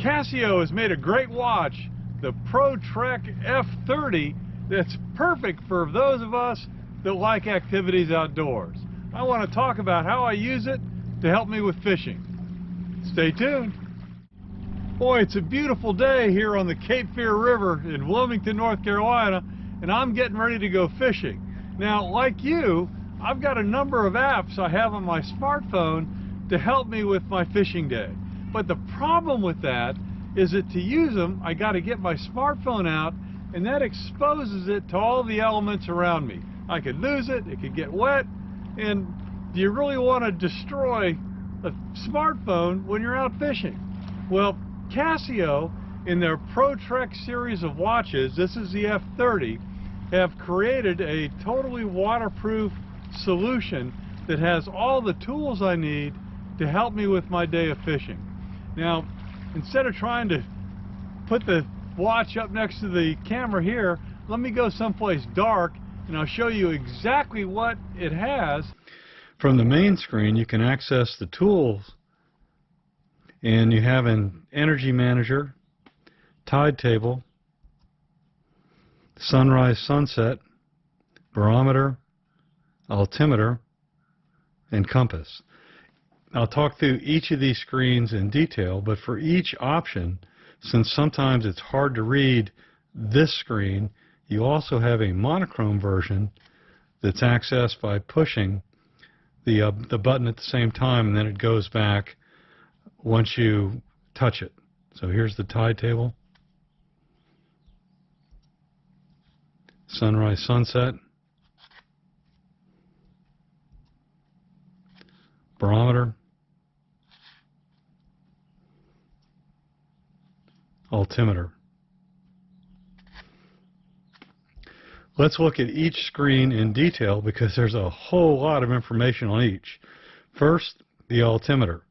Casio has made a great watch, the ProTrek F30, that's perfect for those of us that like activities outdoors. I want to talk about how I use it to help me with fishing. Stay tuned. Boy, it's a beautiful day here on the Cape Fear River in Wilmington, North Carolina, and I'm getting ready to go fishing. Now, like you, I've got a number of apps I have on my smartphone to help me with my fishing day. But the problem with that is that to use them, I got to get my smartphone out, and that exposes it to all the elements around me. I could lose it, it could get wet, and do you really want to destroy a smartphone when you're out fishing? Well, Casio, in their ProTrek series of watches, this is the F30, have created a totally waterproof solution that has all the tools I need to help me with my day of fishing. Now, instead of trying to put the watch up next to the camera here, let me go someplace dark and I'll show you exactly what it has. From the main screen, you can access the tools, and you have an energy manager, tide table, sunrise, sunset, barometer, altimeter, and compass. I'll talk through each of these screens in detail, but for each option, since sometimes it's hard to read this screen, you also have a monochrome version that's accessed by pushing the button at the same time, and then it goes back once you touch it. So here's the tide table, sunrise, sunset, barometer, altimeter. Let's look at each screen in detail because there's a whole lot of information on each. First, the altimeter.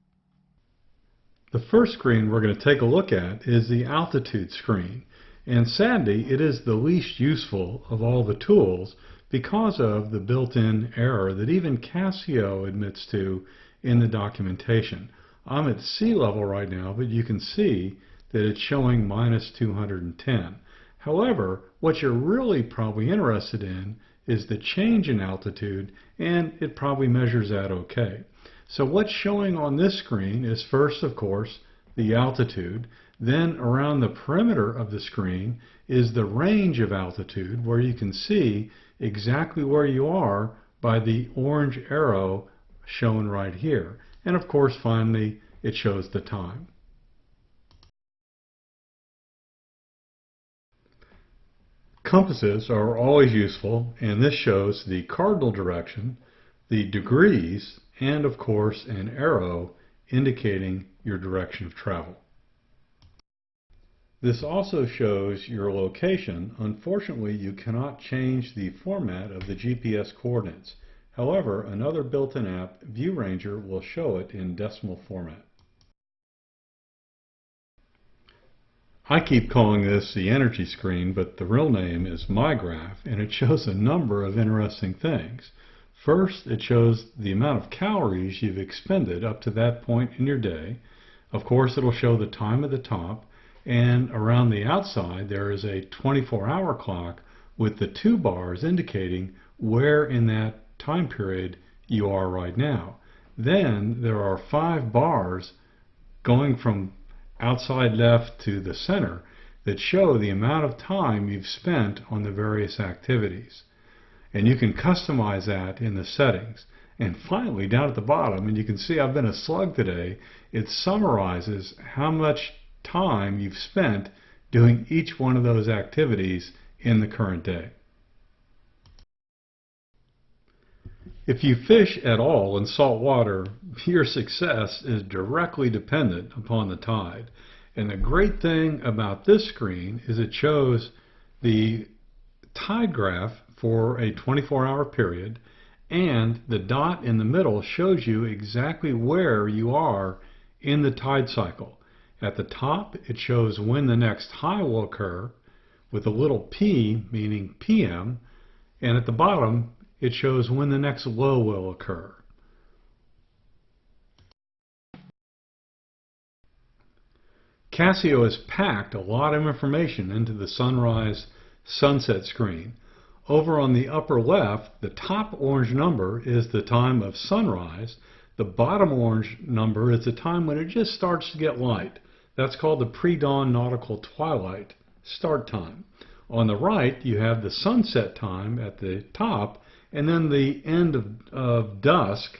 The first screen we're going to take a look at is the altitude screen, and sadly it is the least useful of all the tools because of the built-in error that even Casio admits to in the documentation. I'm at sea level right now, but you can see that it's showing minus 210. However, what you're really probably interested in is the change in altitude, and it probably measures that okay. So what's showing on this screen is first, of course, the altitude. Then around the perimeter of the screen is the range of altitude, where you can see exactly where you are by the orange arrow shown right here. And of course, finally, it shows the time. Compasses are always useful, and this shows the cardinal direction, the degrees, and of course an arrow indicating your direction of travel. This also shows your location. Unfortunately, you cannot change the format of the GPS coordinates. However, another built-in app, ViewRanger, will show it in decimal format. I keep calling this the energy screen, but the real name is My Graph, and it shows a number of interesting things. First, it shows the amount of calories you've expended up to that point in your day. Of course, it'll show the time at the top, and around the outside there is a 24-hour clock with the 2 bars indicating where in that time period you are right now. Then there are 5 bars going from outside left to the center that show the amount of time you've spent on the various activities. And you can customize that in the settings. And finally, down at the bottom, and you can see I've been a slug today, it summarizes how much time you've spent doing each one of those activities in the current day. If you fish at all in salt water, your success is directly dependent upon the tide. And the great thing about this screen is it shows the tide graph for a 24-hour period, and the dot in the middle shows you exactly where you are in the tide cycle. At the top, it shows when the next high will occur, with a little p meaning PM, and at the bottom, it shows when the next low will occur. Casio has packed a lot of information into the sunrise sunset screen. Over on the upper left, the top orange number is the time of sunrise. The bottom orange number is the time when it just starts to get light. That's called the pre-dawn nautical twilight start time. On the right, you have the sunset time at the top, and then the end of dusk,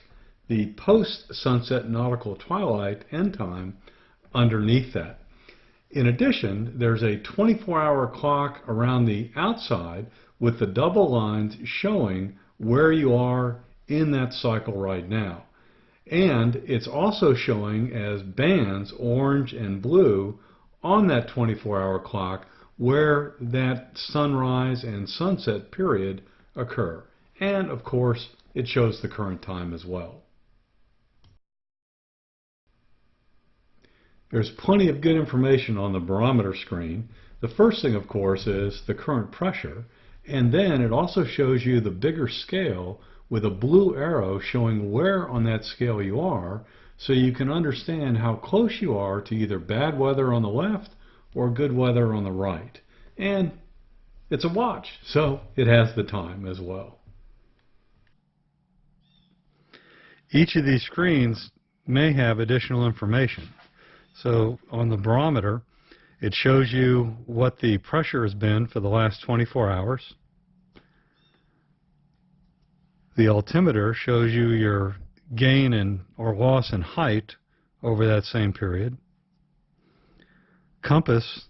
the post-sunset nautical twilight end time underneath that. In addition, there's a 24-hour clock around the outside with the double lines showing where you are in that cycle right now. And it's also showing as bands, orange and blue, on that 24-hour clock where that sunrise and sunset period occur. And of course, it shows the current time as well. There's plenty of good information on the barometer screen. The first thing, of course, is the current pressure, and then it also shows you the bigger scale with a blue arrow showing where on that scale you are, so you can understand how close you are to either bad weather on the left or good weather on the right. And it's a watch, so it has the time as well. Each of these screens may have additional information. So on the barometer, it shows you what the pressure has been for the last 24 hours. The altimeter shows you your gain or loss in height over that same period. Compass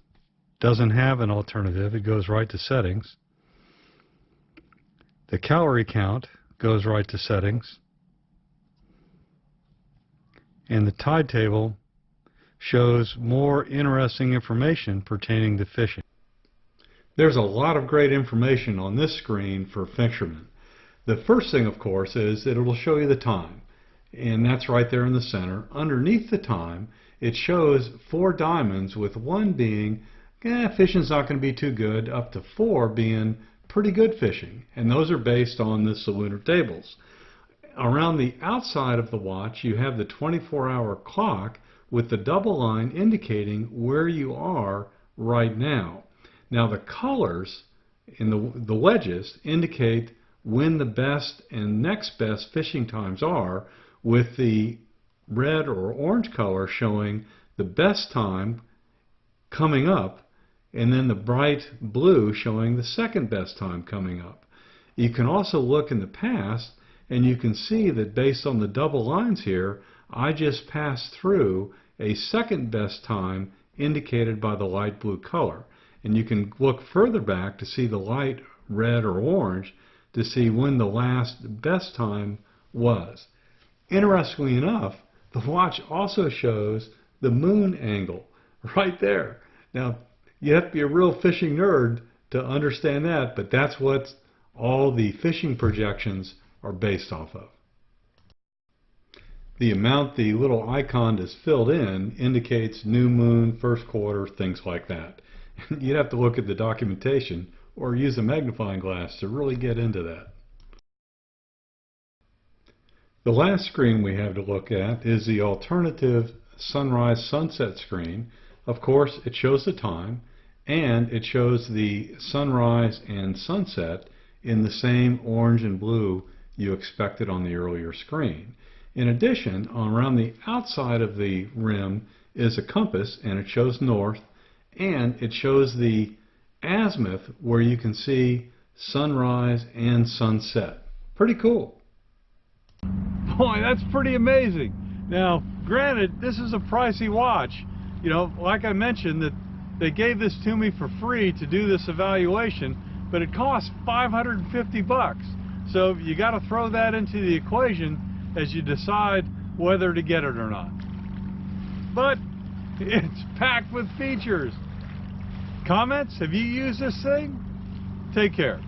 doesn't have an alternative. It goes right to settings. The calorie count goes right to settings. And the tide table shows more interesting information pertaining to fishing. There's a lot of great information on this screen for fishermen. The first thing, of course, is that it will show you the time, and that's right there in the center. Underneath the time, it shows 4 diamonds, with 1 being, fishing's not going to be too good, up to 4 being pretty good fishing, and those are based on the lunar tables. Around the outside of the watch, you have the 24-hour clock with the double line indicating where you are right now. Now the colors in the wedges indicate when the best and next best fishing times are, with the red or orange color showing the best time coming up, and then the bright blue showing the second best time coming up. You can also look in the past, and you can see that based on the double lines here, I just passed through a second best time indicated by the light blue color. And you can look further back to see the light red or orange to see when the last best time was. Interestingly enough, the watch also shows the moon angle right there. Now, you have to be a real fishing nerd to understand that, but that's what all the fishing projections are based off of. The amount the little icon is filled in indicates new moon, first quarter, things like that. You'd have to look at the documentation or use a magnifying glass to really get into that. The last screen we have to look at is the alternative sunrise sunset screen. Of course, it shows the time, and it shows the sunrise and sunset in the same orange and blue you expected on the earlier screen. In addition, around the outside of the rim is a compass, and it shows north, and it shows the azimuth where you can see sunrise and sunset. Pretty cool. Boy, that's pretty amazing. Now, granted, this is a pricey watch. You know, like I mentioned, that they gave this to me for free to do this evaluation, but it costs $550. So you got to throw that into the equation as you decide whether to get it or not. But it's packed with features. Comments? Have you used this thing? Take care.